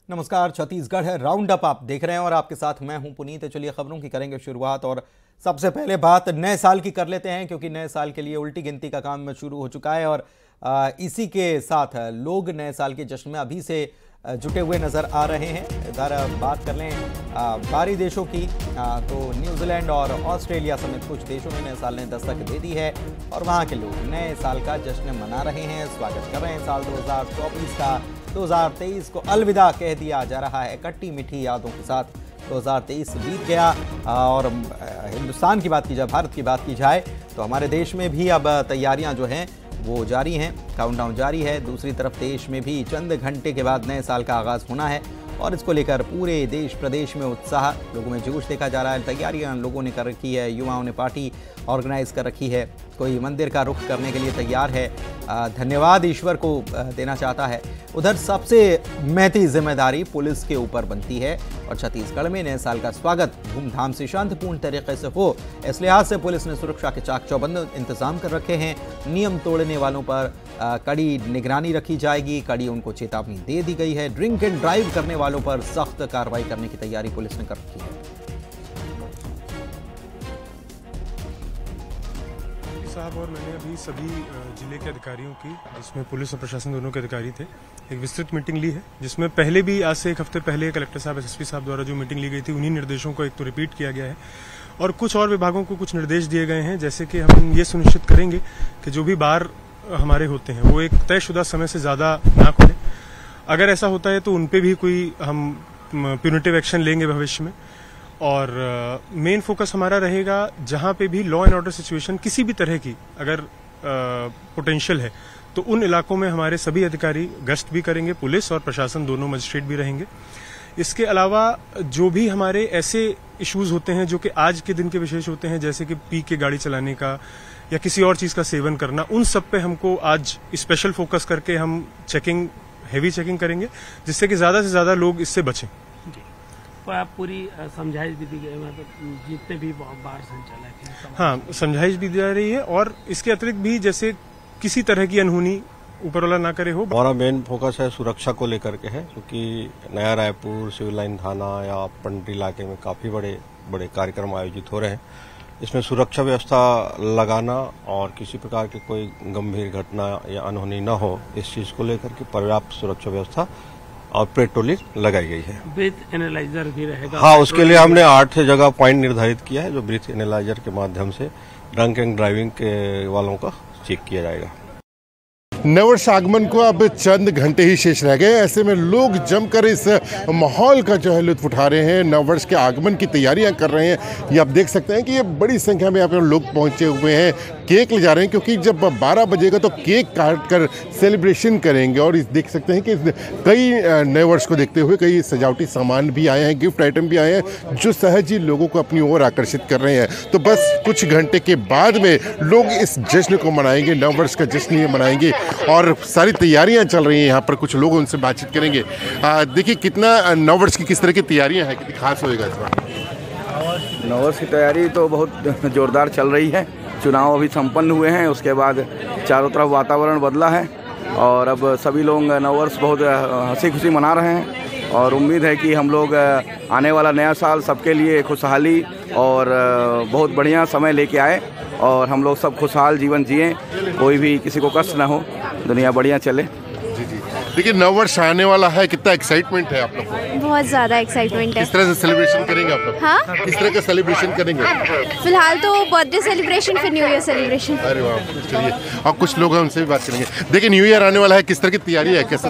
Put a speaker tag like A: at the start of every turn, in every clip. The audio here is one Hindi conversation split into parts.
A: नमस्कार, छत्तीसगढ़ है राउंड अप आप देख रहे हैं और आपके साथ मैं हूं पुनीत। चलिए खबरों की करेंगे शुरुआत और सबसे पहले बात नए साल की कर लेते हैं, क्योंकि नए साल के लिए उल्टी गिनती का काम शुरू हो चुका है और इसी के साथ लोग नए साल के जश्न में अभी से जुटे हुए नज़र आ रहे हैं। इधर बात कर लें बाहरी देशों की तो न्यूजीलैंड और ऑस्ट्रेलिया समेत कुछ देशों में नए साल ने दस्तक दे दी है और वहाँ के लोग नए साल का जश्न मना रहे हैं, स्वागत कर रहे हैं। साल 2024 का 2023 को अलविदा कह दिया जा रहा है। खट्टी मीठी यादों के साथ 2023 बीत गया और हिंदुस्तान की बात की जाए, भारत की बात की जाए तो हमारे देश में भी अब तैयारियां जो हैं वो जारी हैं, काउंटडाउन जारी है। दूसरी तरफ देश में भी चंद घंटे के बाद नए साल का आगाज़ होना है और इसको लेकर पूरे देश प्रदेश में उत्साह, लोगों में जोश देखा जा रहा है। तैयारियां लोगों ने कर रखी है, युवाओं ने पार्टी ऑर्गेनाइज कर रखी है, कोई मंदिर का रुख करने के लिए तैयार है, धन्यवाद ईश्वर को देना चाहता है। उधर सबसे महती जिम्मेदारी पुलिस के ऊपर बनती है और छत्तीसगढ़ में नए साल का स्वागत धूमधाम से शांतिपूर्ण तरीके से हो, इस लिहाज से पुलिस ने सुरक्षा के चाक चौबंद इंतजाम कर रखे हैं। नियम तोड़ने वालों पर कड़ी निगरानी रखी जाएगी, कड़ी उनको चेतावनी दे दी गई है। ड्रिंक एंड ड्राइव करने वालों पर सख्त कार्रवाई करने की तैयारी पुलिस ने कर रखी है।
B: साहब और मैंने अभी सभी जिले के अधिकारियों की, जिसमें पुलिस और प्रशासन दोनों के अधिकारी थे, एक विस्तृत मीटिंग ली है, जिसमें पहले भी आज से एक हफ्ते पहले कलेक्टर साहब, एसएसपी साहब द्वारा जो मीटिंग ली गई थी उन्हीं निर्देशों को एक तो रिपीट किया गया है और कुछ और विभागों को कुछ निर्देश दिए गए हैं, जैसे कि हम ये सुनिश्चित करेंगे कि जो भी बार हमारे होते हैं वो एक तयशुदा समय से ज्यादा ना खुले। अगर ऐसा होता है तो उनपे भी कोई हम प्यूनिटिव एक्शन लेंगे भविष्य में। और मेन फोकस हमारा रहेगा जहां पे भी लॉ एंड ऑर्डर सिचुएशन किसी भी तरह की अगर पोटेंशियल है तो उन इलाकों में हमारे सभी अधिकारी गश्त भी करेंगे, पुलिस और प्रशासन दोनों मजिस्ट्रेट भी रहेंगे। इसके अलावा जो भी हमारे ऐसे इश्यूज होते हैं जो कि आज के दिन के विशेष होते हैं, जैसे कि पी के गाड़ी चलाने का या किसी और चीज का सेवन करना, उन सब पे हमको आज स्पेशल फोकस करके हम चेकिंग, हेवी चेकिंग करेंगे, जिससे कि ज्यादा से ज्यादा लोग इससे बचें।
C: आप पूरी समझाइश भी दी गई, मतलब जितने भी बार संचालक हैं।
B: हाँ, समझाइश भी दी जा रही है और इसके अतिरिक्त भी जैसे किसी तरह की अनहोनी ऊपर वाला ना करे हो।
D: हमारा मेन फोकस है सुरक्षा को लेकर के है, क्योंकि नया रायपुर, सिविल लाइन थाना या पंडरी इलाके में काफी बड़े बड़े कार्यक्रम आयोजित हो रहे हैं। इसमें सुरक्षा व्यवस्था लगाना और किसी प्रकार की कोई गंभीर घटना या अनहोनी न हो, इस चीज को लेकर के पर्याप्त सुरक्षा व्यवस्था और पेट्रोलिंग लगाई गई है।
C: ब्रीथ एनालाइजर भी रहेगा।
D: हाँ, उसके लिए हमने 8 जगह पॉइंट निर्धारित किया है, जो ब्रीथ एनालाइजर के माध्यम से ड्रंक एंड ड्राइविंग के वालों का चेक किया जाएगा।
E: नववर्ष आगमन को अब चंद घंटे ही शेष रह गए, ऐसे में लोग जमकर इस माहौल का जो है लुत्फ उठा रहे हैं, नववर्ष के आगमन की तैयारियां कर रहे हैं। ये आप देख सकते हैं कि ये बड़ी संख्या में यहाँ पर लोग पहुंचे हुए हैं, केक ले जा रहे हैं, क्योंकि जब 12 बजेगा तो केक काट कर सेलिब्रेशन करेंगे। और इस देख सकते हैं कि कई नए वर्ष को देखते हुए कई सजावटी सामान भी आए हैं, गिफ्ट आइटम भी आए हैं, जो सहज ही लोगों को अपनी ओर आकर्षित कर रहे हैं। तो बस कुछ घंटे के बाद में लोग इस जश्न को मनाएंगे, नववर्ष का जश्न ये मनाएंगे और सारी तैयारियां चल रही हैं यहाँ पर। कुछ लोग उनसे बातचीत करेंगे। देखिए कितना नववर्ष की किस तरह की तैयारियां हैं, कितनी खास होएगा इस बार?
F: नववर्ष की तैयारी तो बहुत जोरदार चल रही है। चुनाव अभी संपन्न हुए हैं, उसके बाद चारों तरफ वातावरण बदला है और अब सभी लोग नववर्ष बहुत हंसी खुशी मना रहे हैं और उम्मीद है कि हम लोग आने वाला नया साल सबके लिए खुशहाली और बहुत बढ़िया समय लेके आए और हम लोग सब खुशहाल जीवन जिएं, कोई भी किसी को कष्ट ना हो, दुनिया बढ़िया चले।
E: जी जी, देखिए नववर्ष आने वाला है, कितना एक्साइटमेंट है आप लोग को?
G: बहुत ज़्यादा एक्साइटमेंट है।
E: किस तरह से सेलिब्रेशन करेंगे आप लोग?
G: हाँ,
E: किस तरह का सेलिब्रेशन करेंगे?
G: फिलहाल तो बर्थडे सेलिब्रेशन, फिर न्यू ईयर सेलिब्रेशन।
E: अरे वाह, चलिए और कुछ लोग हैं उनसे भी बात करेंगे। देखिए न्यू ईयर आने वाला है, किस तरह की तैयारी है, कैसे?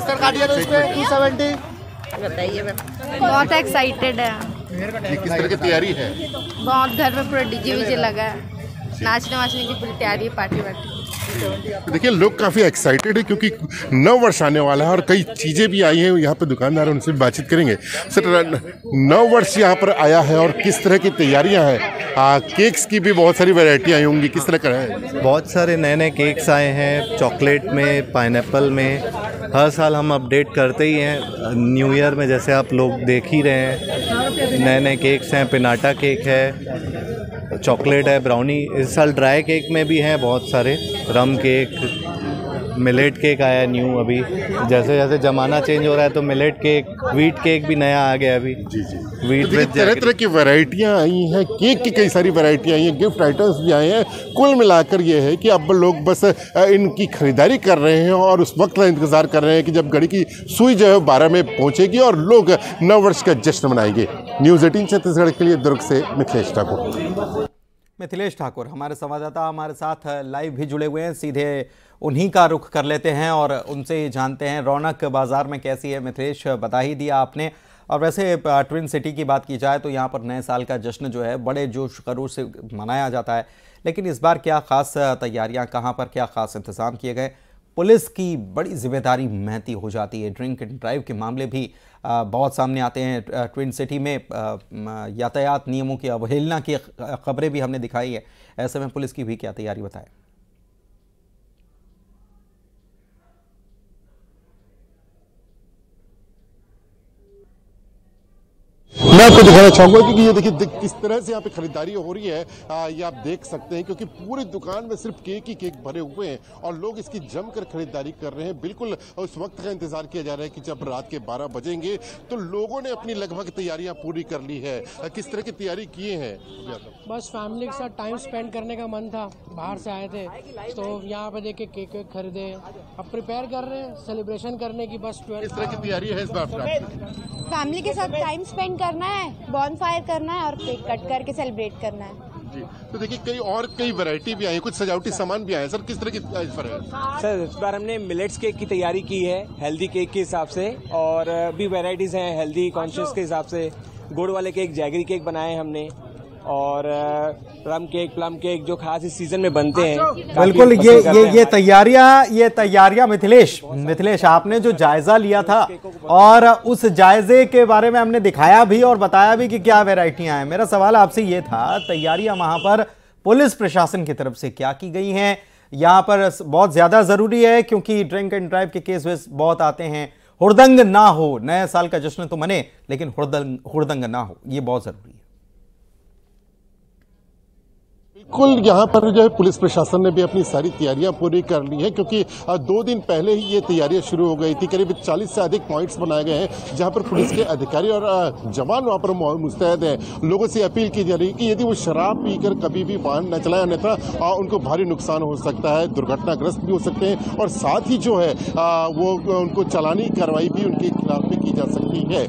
G: बताइए मैम। बहुत एक्साइटेड है।
E: किस तरह की तैयारी है?
G: बहुत, घर में पूरा डीजे लगा है, नाचने वाचने की पूरी तैयारी है, पार्टी वार्टी।
E: देखिए लोग काफ़ी एक्साइटेड है क्योंकि नव वर्ष आने वाला है और कई चीज़ें भी आई हैं। यहाँ पे दुकानदार उनसे भी बातचीत करेंगे। सर, नव वर्ष यहाँ पर आया है और किस तरह की तैयारियाँ हैं? केक्स की भी बहुत सारी वैरायटी आई होंगी, किस तरह का है?
H: बहुत सारे नए नए केक्स आए हैं, चॉकलेट में, पाइनएप्पल में। हर साल हम अपडेट करते ही हैं। न्यू ईयर में जैसे आप लोग देख ही रहे हैं, नए नए केक्स हैं, पिनाटा केक है, चॉकलेट है, ब्राउनी। इस साल ड्राई केक में भी हैं बहुत सारे, रम केक, मिलेट केक आया न्यू अभी, जैसे जैसे ज़माना चेंज हो रहा है तो मिलेट केक, व्हीट केक भी नया आ गया अभी।
E: जी जी,
H: व्हीट
E: तो तरह तरह की वैरायटियाँ आई हैं, केक की कई सारी वैरायटियाँ आई हैं, गिफ्ट आइटम्स भी आए हैं। कुल मिलाकर ये है कि अब लोग बस इनकी खरीदारी कर रहे हैं और उस वक्त का इंतज़ार कर रहे हैं कि जब घड़ी की सुई जो है 12 में पहुँचेगी और लोग नव वर्ष का जश्न मनाएंगे। न्यूज़ 18 छत्तीसगढ़ के लिए दुर्ग से मिथिलेश ठाकुर।
A: मिथिलेश ठाकुर हमारे संवाददाता हमारे साथ लाइव भी जुड़े हुए हैं, सीधे उन्हीं का रुख कर लेते हैं और उनसे जानते हैं रौनक बाजार में कैसी है। मिथिलेश, बता ही दिया आपने, और वैसे ट्विन सिटी की बात की जाए तो यहाँ पर नए साल का जश्न जो है बड़े जोश खरोश से मनाया जाता है, लेकिन इस बार क्या खास तैयारियाँ, कहाँ पर क्या खास इंतजाम किए गए? पुलिस की बड़ी जिम्मेदारी महती हो जाती है, ड्रिंक एंड ड्राइव के मामले भी बहुत सामने आते हैं। ट्विन सिटी में यातायात नियमों की अवहेलना की खबरें भी हमने दिखाई है, ऐसे में पुलिस की भी क्या तैयारी बताएं?
E: मैं आपको दिखाना चाहूंगा कि ये देखिए किस तरह से यहाँ पे खरीदारी हो रही है, ये आप देख सकते हैं, क्योंकि पूरी दुकान में सिर्फ केक ही केक भरे हुए हैं और लोग इसकी जमकर खरीदारी कर रहे हैं। बिल्कुल उस वक्त का इंतजार किया जा रहा है कि जब रात के 12 बजेंगे तो लोगों ने अपनी लगभग तैयारियां पूरी कर ली है। किस तरह की तैयारी किए हैं?
I: बस फैमिली के साथ टाइम स्पेंड करने का मन था, बाहर से आए थे तो यहाँ पे देख के केक खरीदे, अब प्रिपेयर कर रहे हैं सेलिब्रेशन करने की। बस
E: किस तरह की तैयारी है इस बार?
G: फैमिली के साथ टाइम स्पेंड करना है, बॉनफायर करना है और केक कट करके सेलिब्रेट करना है।
E: जी, तो देखिए कई वैरायटी भी आई है, कुछ सजावटी सामान भी आए। सर किस तरह की इस पर है?
J: सर इस बार हमने मिलेट्स केक की तैयारी की है हेल्दी केक के हिसाब से, और भी वैरायटीज हैं हेल्दी कॉन्शियस के हिसाब से। गुड़ वाले केक, जैगरी केक बनाए हैं हमने, और प्लम केक जो खास इस सीजन में बनते हैं।
A: बिल्कुल, ये तैयारियां मिथिलेश आपने जो जायजा लिया था और उस जायजे के बारे में हमने दिखाया भी और बताया भी कि क्या वैरायटियां हैं। मेरा सवाल आपसे ये था, तैयारियां वहां पर पुलिस प्रशासन की तरफ से क्या की गई हैं? यहाँ पर बहुत ज्यादा जरूरी है क्योंकि ड्रिंक एंड ड्राइव के केस बहुत आते हैं। हुड़दंग ना हो, नए साल का जश्न तो मने लेकिन हुड़दंग ना हो, ये बहुत जरूरी है।
E: बिल्कुल, यहाँ पर जो है पुलिस प्रशासन ने भी अपनी सारी तैयारियां पूरी कर ली हैं, क्योंकि 2 दिन पहले ही ये तैयारियां शुरू हो गई थी। करीब 40 से अधिक पॉइंट्स बनाए गए हैं जहाँ पर पुलिस के अधिकारी और जवान वहाँ पर मुस्तैद हैं। लोगों से अपील की जा रही है कि यदि वो शराब पीकर कभी भी वाहन न चलाएं, अन्यथा उनको भारी नुकसान हो सकता है, दुर्घटनाग्रस्त भी हो सकते हैं, और साथ ही जो है वो उनको चालानी कार्रवाई भी उनके खिलाफ में की जा सकती है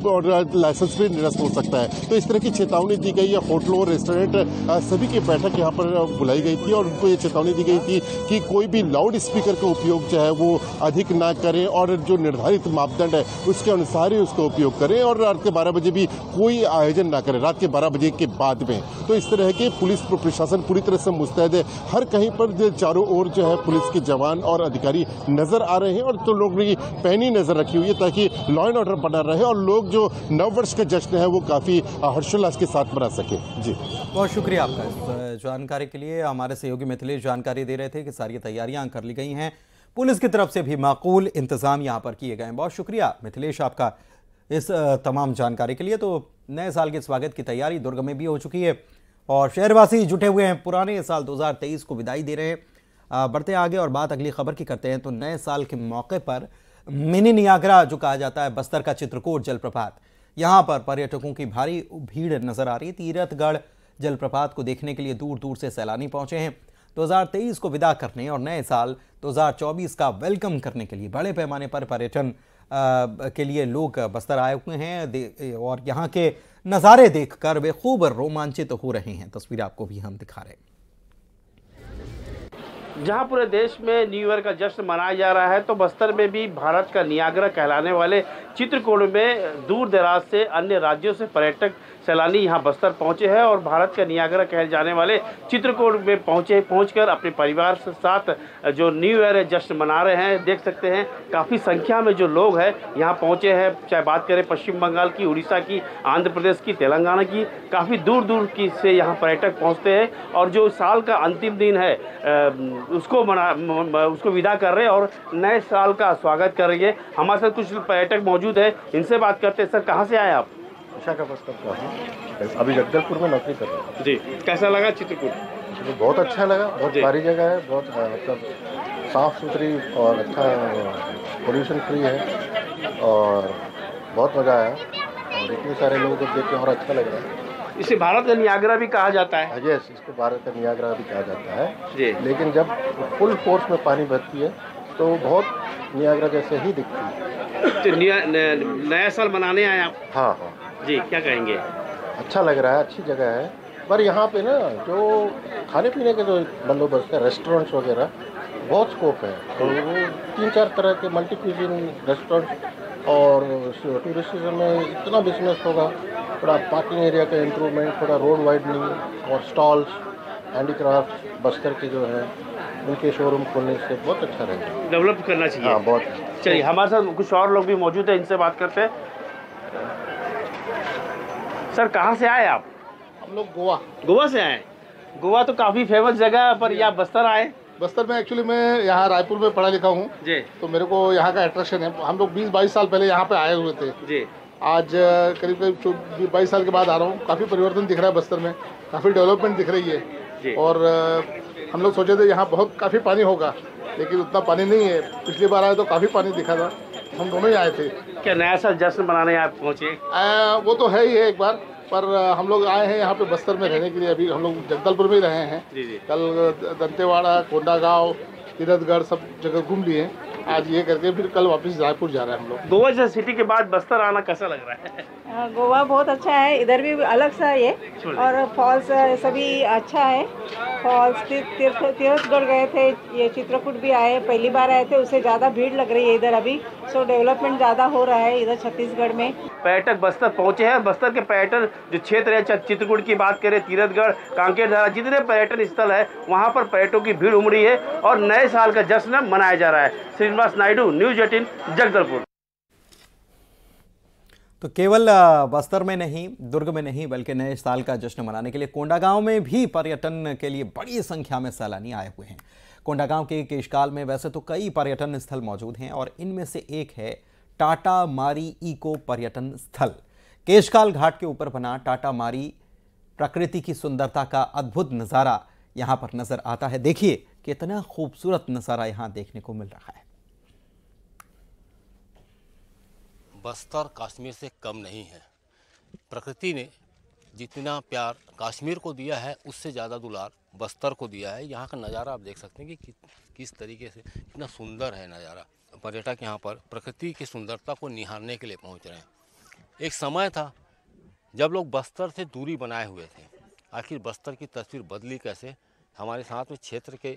E: और लाइसेंस भी निरस्त हो सकता है। तो इस तरह की चेतावनी दी गई है। होटलों, रेस्टोरेंट सभी की बैठक यहाँ पर बुलाई गई थी और उनको ये चेतावनी दी गई थी कि कोई भी लाउड स्पीकर का उपयोग जो है वो अधिक ना करें और जो निर्धारित मापदंड है उसके अनुसार ही उसका उपयोग करें, और रात के 12 बजे भी कोई आयोजन ना करें, रात के 12 बजे के बाद में। तो इस तरह के पुलिस प्रशासन पूरी तरह से मुस्तैद है। हर कहीं पर जो चारों ओर जो है पुलिस के जवान और अधिकारी नजर आ रहे हैं, और तो लोग भी पैनी नजर रखी हुई है ताकि लॉ एंड ऑर्डर बना रहे और लोग जो नववर्ष का जश्न है वो काफी हर्षोल्लास के साथ मना सके। जी,
A: बहुत शुक्रिया आपका जानकारी के लिए। हमारे सहयोगी मिथिलेश जानकारी दे रहे थे कि सारी तैयारियां कर ली गई हैं, पुलिस की तरफ से भी माकूल इंतजाम यहां पर किए गए हैं। बहुत शुक्रिया मिथिलेश आपका इस तमाम जानकारी के लिए। तो नए साल के स्वागत की तैयारी दुर्ग में भी हो चुकी है और शहरवासी जुटे हुए हैं, पुराने साल 2023 को विदाई दे रहे हैं। बढ़ते आगे और बात अगली खबर की करते हैं। तो नए साल के मौके पर मिनी नियाग्रा जो कहा जाता है, बस्तर का चित्रकूट जलप्रपात, यहाँ पर पर्यटकों की भारी भीड़ नजर आ रही है। तीरथगढ़ जलप्रपात को देखने के लिए दूर दूर से सैलानी पहुंचे हैं। 2023 को विदा करने और नए साल 2024 का वेलकम करने के लिए बड़े पैमाने पर पर्यटन के लिए लोग बस्तर आए हुए हैं और यहाँ के नज़ारे देखकर वे खूब रोमांचित हो रहे हैं। तस्वीर आपको भी हम दिखा रहे हैं।
C: जहां पूरे देश में न्यू ईयर का जश्न मनाया जा रहा है, तो बस्तर में भी भारत का नियाग्रा कहलाने वाले चित्रकूट में दूर दराज से अन्य राज्यों से पर्यटक सैलानी यहां बस्तर पहुंचे हैं और भारत का नियाग्रा कहे जाने वाले चित्रकूट में पहुंचकर अपने परिवार के साथ जो न्यू ईयर जश्न मना रहे हैं। देख सकते हैं काफ़ी संख्या में जो लोग हैं यहां पहुंचे हैं, चाहे बात करें पश्चिम बंगाल की, उड़ीसा की, आंध्र प्रदेश की, तेलंगाना की, काफ़ी दूर दूर की से यहाँ पर्यटक पहुँचते हैं और जो साल का अंतिम दिन है उसको विदा कर रहे हैं और नए साल का स्वागत कर रही है। हमारे साथ कुछ पर्यटक मौजूद है, इनसे बात करते हैं। सर, कहाँ से आए आप?
K: विशाखापट्टनम का हूँ, अभी जगदलपुर में नौकरी कर रहा हूँ।
C: जी, कैसा लगा चित्रकूट?
K: बहुत अच्छा लगा, बहुत प्यारी जगह है, बहुत मतलब साफ़ सुथरी और अच्छा पोल्यूशन फ्री है और बहुत मज़ा आया और इतने सारे लोगों को देख के और अच्छा लग रहा है।
C: इसे भारत का नियाग्रा भी कहा जाता है।
K: यस, इसको भारत का नियाग्रा भी कहा जाता है
C: जी।
K: लेकिन जब फुल फोर्स में पानी बहती है तो बहुत नियाग्रा जैसे ही दिखती है।
C: तो नया साल मनाने आए आप?
K: हाँ
C: जी, क्या कहेंगे?
K: अच्छा लग रहा है, अच्छी जगह है, पर यहाँ पे ना जो खाने पीने के जो बंदोबस्त है, रेस्टोरेंट्स वगैरह बहुत स्कोप है। तो वो 3-4 तरह के मल्टी क्यूजिन रेस्टोरेंट और टूरिस्ट सीजन में इतना बिजनेस होगा। थोड़ा पार्किंग एरिया का इम्प्रूवमेंट, थोड़ा रोड वाइडनिंग और स्टॉल्स, हैंडीक्राफ्ट बस्तर के जो है उनके शोरूम खोलने से बहुत अच्छा रहेगा।
C: डेवलप करना चाहिए।
K: हाँ, बहुत।
C: चलिए, हमारे साथ कुछ और लोग भी मौजूद हैं, इनसे बात करते हैं। सर, कहाँ से आए आप?
L: हम लोग गोवा
C: से आए। गोवा तो काफ़ी फेमस जगह है, पर यहाँ बस्तर आए?
L: बस्तर में एक्चुअली मैं यहाँ रायपुर में पढ़ा लिखा हूँ जी, तो मेरे को यहाँ का अट्रैक्शन है। हम लोग 20-22 साल पहले यहाँ पे आए हुए थे जी। आज करीब 22 साल के बाद आ रहा हूँ। काफ़ी परिवर्तन दिख रहा है बस्तर में, काफ़ी डेवलपमेंट दिख रही है जी। और हम लोग सोचे थे यहाँ बहुत काफ़ी पानी होगा, लेकिन उतना पानी नहीं है। पिछली बार आए तो काफ़ी पानी दिखा था, हम दोनों ही आए थे।
C: क्या नया साल जश्न मनाने आप पहुँचे?
L: वो तो है ही है एक बार, पर हम लोग आए हैं यहाँ पे बस्तर में रहने के लिए। अभी हम लोग जगदलपुर में ही रहे हैं जी। कल दंतेवाड़ा, कोंडागांव, तीरथगढ़ सब जगह घूम लिए। आज ये करके फिर कल वापस रायपुर जा रहे हैं हम लोग।
C: गोवा जैसे सिटी के बाद बस्तर आना कैसा लग रहा है?
M: गोवा बहुत अच्छा है, इधर भी अलग सा है ये, और फॉल्स सभी अच्छा है। फॉल्स तीर्थगढ़ गए थे, ये चित्रकूट भी आए, पहली बार आए थे, उससे ज़्यादा भीड़ लग रही है इधर अभी। सो डेवलपमेंट ज़्यादा हो रहा है इधर छत्तीसगढ़ में।
C: पर्यटक बस्तर पहुंचे हैं। बस्तर के पर्यटन जो क्षेत्र है, चित्रकूट की बात करें, तीरथगढ़, कांकेर धारा, जितने पर्यटन स्थल है वहां पर पर्यटकों की भीड़ उमड़ी है और नए साल का जश्न मनाया जा रहा है। श्रीनिवास नायडू, न्यूज़ 18, जगदलपुर।
A: तो केवल बस्तर में नहीं, दुर्ग में नहीं, बल्कि नए साल का जश्न मनाने के लिए कोंडागांव में भी पर्यटन के लिए बड़ी संख्या में सैलानी आए हुए हैं। कोंडागांव के केशकाल में वैसे तो कई पर्यटन स्थल मौजूद हैं और इनमें से एक है टाटा मारी इको पर्यटन स्थल। केशकाल घाट के ऊपर बना टाटा मारी प्रकृति की सुंदरता का अद्भुत नज़ारा यहाँ पर नजर आता है। देखिए कितना खूबसूरत नज़ारा यहाँ देखने को मिल रहा है।
N: बस्तर कश्मीर से कम नहीं है। प्रकृति ने जितना प्यार कश्मीर को दिया है उससे ज़्यादा दुलार बस्तर को दिया है। यहाँ का नज़ारा आप देख सकते हैं कि किस तरीके से कितना सुंदर है नज़ारा। पर्यटक यहाँ पर प्रकृति की सुंदरता को निहारने के लिए पहुँच रहे हैं। एक समय था जब लोग बस्तर से दूरी बनाए हुए थे। आखिर बस्तर की तस्वीर बदली कैसे? हमारे साथ में क्षेत्र के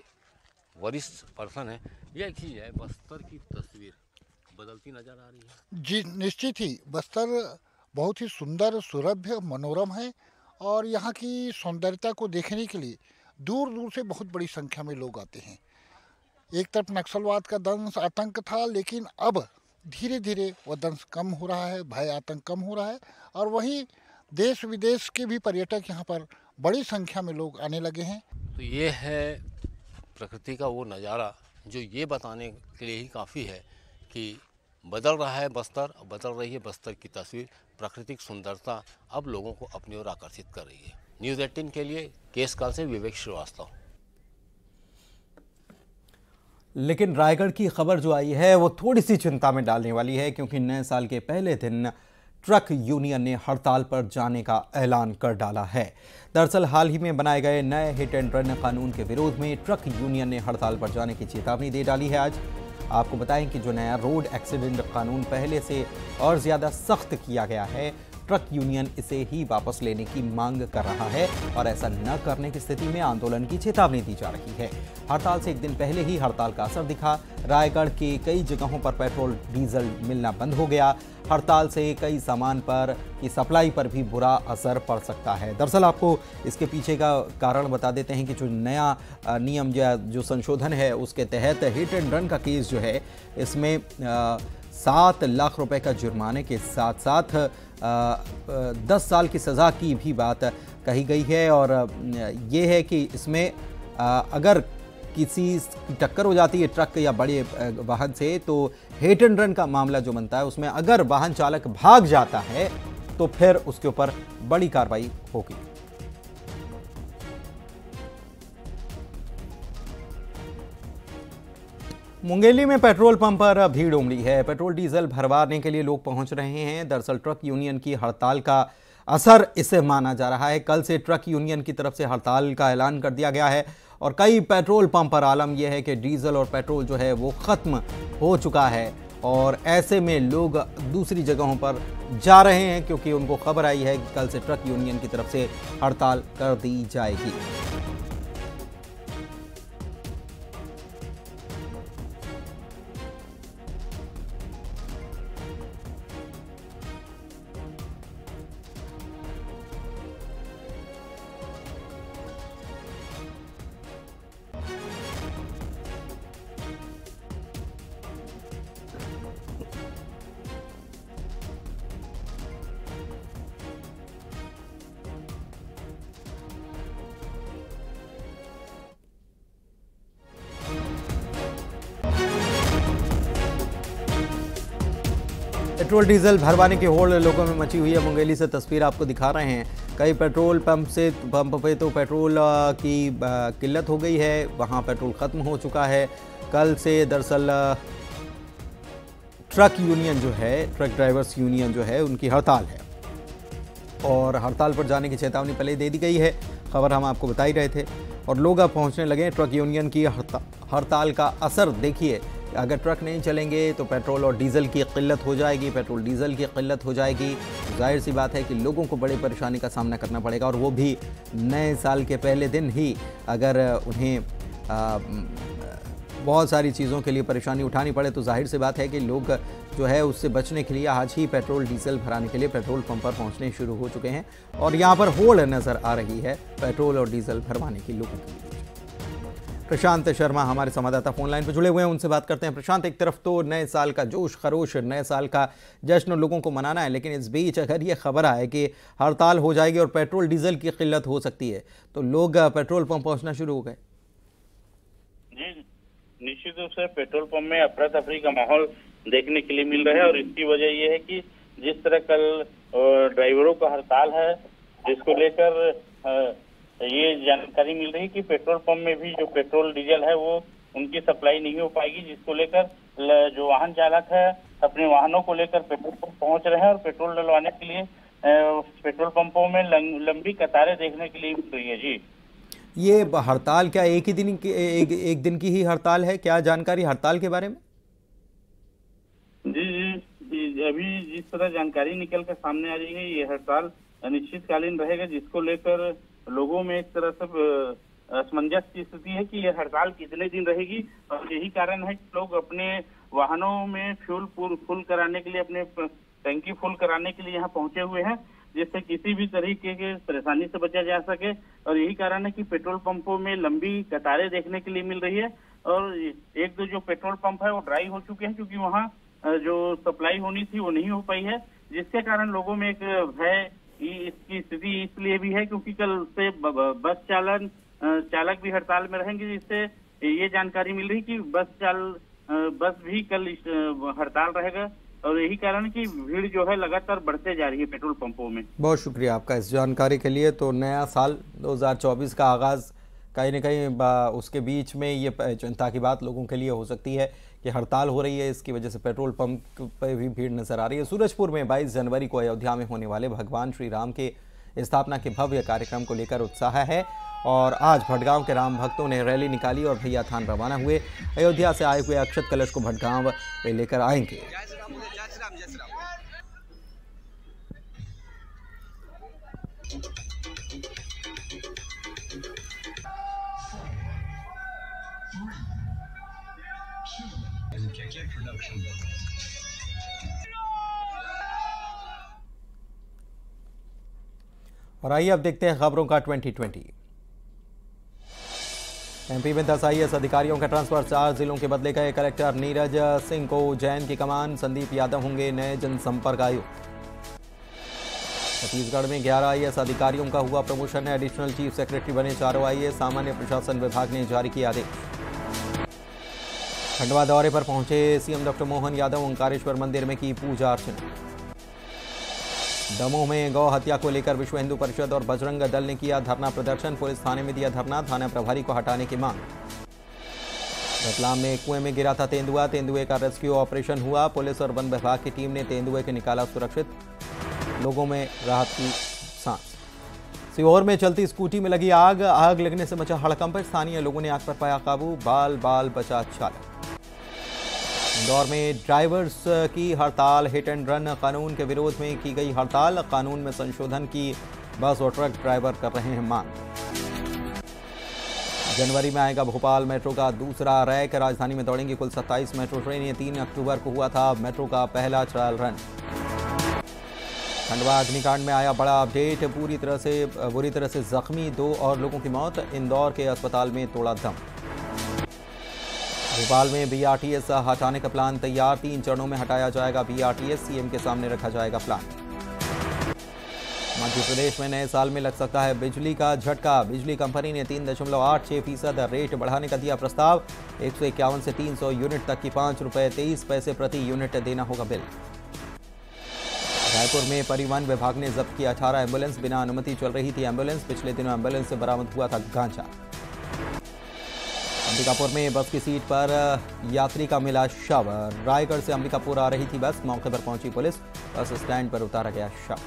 N: वरिष्ठ पर्सन है, यह चीज़ है, बस्तर की तस्वीर बदलती नजर आ रही है।
O: जी निश्चित ही, बस्तर बहुत ही सुंदर, सुरभ्य, मनोरम है और यहाँ की सौंदर्यता को देखने के लिए दूर दूर से बहुत बड़ी संख्या में लोग आते हैं। एक तरफ नक्सलवाद का दंश, आतंक था, लेकिन अब धीरे धीरे वह दंश कम हो रहा है, भय आतंक कम हो रहा है और वहीं देश विदेश के भी पर्यटक यहाँ पर बड़ी संख्या में लोग आने लगे हैं।
N: तो ये है प्रकृति का वो नज़ारा जो ये बताने के लिए ही काफ़ी है कि बदल रहा है बस्तर, बदल रही है बस्तर की तस्वीर। प्राकृतिक सुंदरता अब लोगों को अपनी ओर आकर्षित कर रही है। न्यूज़ 18 के लिए केशकाल से विवेक श्रीवास्तव।
A: लेकिन रायगढ़ की खबर जो आई है वो थोड़ी सी चिंता में डालने वाली है, क्योंकि नए साल के पहले दिन ट्रक यूनियन ने हड़ताल पर जाने का ऐलान कर डाला है। दरअसल हाल ही में बनाए गए नए हिट एंड रन कानून के विरोध में ट्रक यूनियन ने हड़ताल पर जाने की चेतावनी दे डाली है। आज आपको बताएं कि जो नया रोड एक्सीडेंट कानून पहले से और ज़्यादा सख्त किया गया है, ट्रक यूनियन इसे ही वापस लेने की मांग कर रहा है और ऐसा न करने की स्थिति में आंदोलन की चेतावनी दी जा रही है। हड़ताल से एक दिन पहले ही हड़ताल का असर दिखा। रायगढ़ के कई जगहों पर पेट्रोल डीजल मिलना बंद हो गया। हड़ताल से कई सामान पर की सप्लाई पर भी बुरा असर पड़ सकता है। दरअसल आपको इसके पीछे का कारण बता देते हैं कि जो नया नियम जो संशोधन है उसके तहत हिट एंड रन का केस जो है इसमें 7 लाख रुपए का जुर्माने के साथ साथ 10 साल की सज़ा की भी बात कही गई है। और ये है कि इसमें अगर किसी की टक्कर हो जाती है ट्रक या बड़े वाहन से, तो हिट एंड रन का मामला जो बनता है उसमें अगर वाहन चालक भाग जाता है तो फिर उसके ऊपर बड़ी कार्रवाई होगी। मुंगेली में पेट्रोल पंप पर भीड़ उमड़ी है। पेट्रोल डीजल भरवाने के लिए लोग पहुंच रहे हैं। दरअसल ट्रक यूनियन की हड़ताल का असर इसे माना जा रहा है। कल से ट्रक यूनियन की तरफ से हड़ताल का ऐलान कर दिया गया है और कई पेट्रोल पंप पर आलम यह है कि डीजल और पेट्रोल जो है वो ख़त्म हो चुका है और ऐसे में लोग दूसरी जगहों पर जा रहे हैं क्योंकि उनको खबर आई है कि कल से ट्रक यूनियन की तरफ से हड़ताल कर दी जाएगी। पेट्रोल डीजल भरवाने की होड़ लोगों में मची हुई है। मुंगेली से तस्वीर आपको दिखा रहे हैं। कई पेट्रोल पंप पे तो पेट्रोल की किल्लत हो गई है, वहां पेट्रोल ख़त्म हो चुका है। कल से दरअसल ट्रक यूनियन जो है, ट्रक ड्राइवर्स यूनियन जो है, उनकी हड़ताल है और हड़ताल पर जाने की चेतावनी पहले दे दी गई है। खबर हम आपको बता ही रहे थे और लोग अब पहुंचने लगे। ट्रक यूनियन की हड़ताल का असर देखिए। अगर ट्रक नहीं चलेंगे तो पेट्रोल और डीजल की किल्लत हो जाएगी। पेट्रोल डीजल की किल्लत हो जाएगी, जाहिर सी बात है कि लोगों को बड़ी परेशानी का सामना करना पड़ेगा और वो भी नए साल के पहले दिन ही। अगर उन्हें बहुत सारी चीज़ों के लिए परेशानी उठानी पड़े तो जाहिर सी बात है कि लोग जो है उससे बचने के लिए आज ही पेट्रोल डीजल भराने के लिए पेट्रोल पंप पर पहुंचने शुरू हो चुके हैं और यहाँ पर होड़ नज़र आ रही है पेट्रोल और डीजल भरवाने की लोगों के लिए। प्रशांत शर्मा हमारे संवाददाता फोन लाइन पर जुड़े हुए हैं, उनसे बात करते हैं। प्रशांत, एक तरफ तो नए साल का जोश खरोश, नए साल का जश्न लोगों को मनाना है, लेकिन इस बीच अगर ये खबर आए कि हड़ताल हो जाएगी और पेट्रोल डीजल की किल्लत हो सकती है तो लोग पेट्रोल पंप पहुंचना शुरू हो गए।
P: जी, निश्चित रूप से पेट्रोल पंप में अफरा तफरी का माहौल देखने के लिए मिल रहा है और इसकी वजह यह है कि जिस तरह कल ड्राइवरों का हड़ताल है, जिसको लेकर ये जानकारी मिल रही है कि पेट्रोल पंप में भी जो पेट्रोल डीजल है वो उनकी सप्लाई नहीं हो पाएगी, जिसको लेकर जो वाहन चालक है अपने वाहनों को लेकर पेट्रोल पंप पहुंच रहे हैं और पेट्रोल डलवाने के लिए पेट्रोल पंपों में लंबी कतारें देखने के लिए मिल रही है। जी,
A: ये हड़ताल क्या एक दिन की ही हड़ताल है? क्या जानकारी हड़ताल के बारे में?
P: जी, अभी जिस तरह जानकारी निकल कर सामने आ रही है, ये हड़ताल अनिश्चितकालीन रहेगा, जिसको लेकर लोगों में एक तरह से असमंजस की स्थिति है कि यह हड़ताल कितने दिन रहेगी और यही कारण है कि लोग अपने वाहनों में फ्यूल फुल कराने के लिए, अपने टंकी फुल कराने के लिए यहाँ पहुंचे हुए हैं, जिससे किसी भी तरीके के परेशानी से बचा जा सके। और यही कारण है कि पेट्रोल पंपों में लंबी कतारें देखने के लिए मिल रही है और एक दो जो पेट्रोल पंप है वो ड्राई हो चुके हैं क्योंकि वहाँ जो सप्लाई होनी थी वो नहीं हो पाई है, जिसके कारण लोगों में एक भय इसकी स्थिति इसलिए भी है क्योंकि कल से बस चालक भी हड़ताल में रहेंगे, जिससे ये जानकारी मिल रही कि बस भी कल हड़ताल रहेगा और यही कारण है कि भीड़ जो है लगातार बढ़ते जा रही है पेट्रोल पंपों में।
A: बहुत शुक्रिया आपका इस जानकारी के लिए। तो नया साल 2024 का आगाज़ कहीं न कहीं उसके बीच में ये चिंता की बात लोगों के लिए हो सकती है कि हड़ताल हो रही है, इसकी वजह से पेट्रोल पंप पर भी भीड़ नजर आ रही है। सूरजपुर में 22 जनवरी को अयोध्या में होने वाले भगवान श्री राम के स्थापना के भव्य कार्यक्रम को लेकर उत्साह है और आज भटगांव के राम भक्तों ने रैली निकाली और भैया थान रवाना हुए। अयोध्या से आए हुए अक्षत कलश को भटगांव लेकर आएंगे। और आइए अब देखते हैं खबरों का 2020। एमपी में 10 IAS अधिकारियों का ट्रांसफर, 4 जिलों के बदले गए। कलेक्टर नीरज सिंह को उज्जैन की कमान, संदीप यादव होंगे नए जनसंपर्क आयुक्त। छत्तीसगढ़ में 11 IAS अधिकारियों का हुआ प्रमोशन, एडिशनल चीफ सेक्रेटरी बने 4 IAS, सामान्य प्रशासन विभाग ने जारी किया आदेश। खंडवा दौरे पर पहुंचे सीएम डॉक्टर मोहन यादव, ओंकारेश्वर मंदिर में की पूजा अर्चना। दमोह में गौ हत्या को लेकर विश्व हिंदू परिषद और बजरंग दल ने किया धरना प्रदर्शन, पुलिस थाने में दिया धरना, थाना प्रभारी को हटाने की मांग। रतलाम में कुएं में गिरा था तेंदुआ। तेंदुए का रेस्क्यू ऑपरेशन हुआ। पुलिस और वन विभाग की टीम ने तेंदुए को निकाला सुरक्षित। लोगों में राहत की सांस। सीहोर में चलती स्कूटी में लगी आग। आग लगने से मचा हड़कंप। स्थानीय लोगों ने आग पर पाया काबू। बाल बाल बचा चालक। इंदौर में ड्राइवर्स की हड़ताल। हिट एंड रन कानून के विरोध में की गई हड़ताल। कानून में संशोधन की बस और ट्रक ड्राइवर कर रहे हैं मांग। जनवरी में आएगा भोपाल मेट्रो का दूसरा रैक। राजधानी में दौड़ेंगी कुल 27 मेट्रो ट्रेन। ये 3 अक्टूबर को हुआ था मेट्रो का पहला ट्रायल रन। खंडवा अग्निकांड में आया बड़ा अपडेट। बुरी तरह से जख्मी 2 और लोगों की मौत। इंदौर के अस्पताल में तोड़ा दम। भोपाल में बीआरटीएस हटाने का प्लान तैयार। 3 चरणों में हटाया जाएगा बीआरटीएस। सीएम के सामने रखा जाएगा प्लान। मध्य प्रदेश में नए साल में लग सकता है बिजली का झटका। बिजली कंपनी ने 3.86% रेट बढ़ाने का दिया प्रस्ताव। 151 से 300 यूनिट तक की ₹5.23 प्रति यूनिट देना होगा बिल। रायपुर में परिवहन विभाग ने जब्त किया 18 एम्बुलेंस। बिना अनुमति चल रही थी एम्बुलेंस। पिछले दिनों एम्बुलेंस से बरामद हुआ था गांजा। अंबिकापुर में बस की सीट पर यात्री का मिला शव। रायगढ़ से अंबिकापुर आ रही थी बस। मौके पर पहुंची पुलिस। बस स्टैंड पर उतारा गया शव।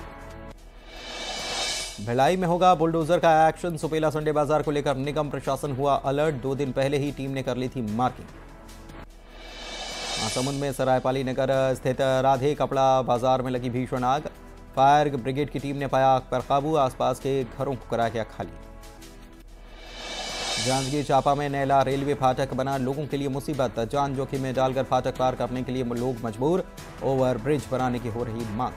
A: भिलाई में होगा बुलडोजर का एक्शन। सुपेला संडे बाजार को लेकर निगम प्रशासन हुआ अलर्ट। 2 दिन पहले ही टीम ने कर ली थी मार्किंग। महासमुंद में सरायपाली नगर स्थित राधे कपड़ा बाजार में लगी भीषण आग। फायर ब्रिगेड की टीम ने पाया आग पर काबू। आसपास के घरों को कराया गया खाली। जांजगीर चांपा में नैला रेलवे फाटक बना लोगों के लिए मुसीबत। जान जोखिम में डालकर फाटक पार करने के लिए लोग मजबूर। ओवर ब्रिज बनाने की हो रही मांग।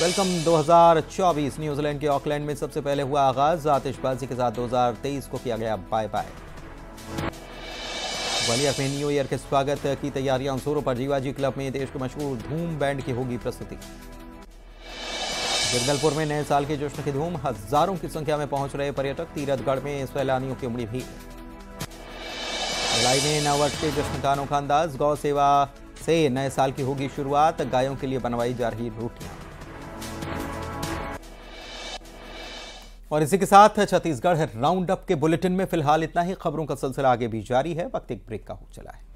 A: वेलकम 2024। न्यूजीलैंड के ऑकलैंड में सबसे पहले हुआ आगाज। आतिशबाजी के साथ 2023 को किया गया बाय बाय। ग्वालियर में न्यू ईयर के स्वागत की तैयारियां जोरों पर। जीवाजी क्लब में देश के मशहूर धूम बैंड की होगी प्रस्तुति। जगदलपुर में नए साल के जश्न की धूम। हजारों की संख्या में पहुंच रहे पर्यटक। तीरथगढ़ में सैलानियों की उमड़ी भीड़। भिलाई में नववर्ष के जश्न का अनोखा अंदाज। गौ सेवा से नए साल की होगी शुरुआत। गायों के लिए बनवाई जा रही रोटियां। और इसी के साथ छत्तीसगढ़ राउंड अप के बुलेटिन में फिलहाल इतना ही। खबरों का सिलसिला आगे भी जारी है। वक्त एक ब्रेक का हो चला है।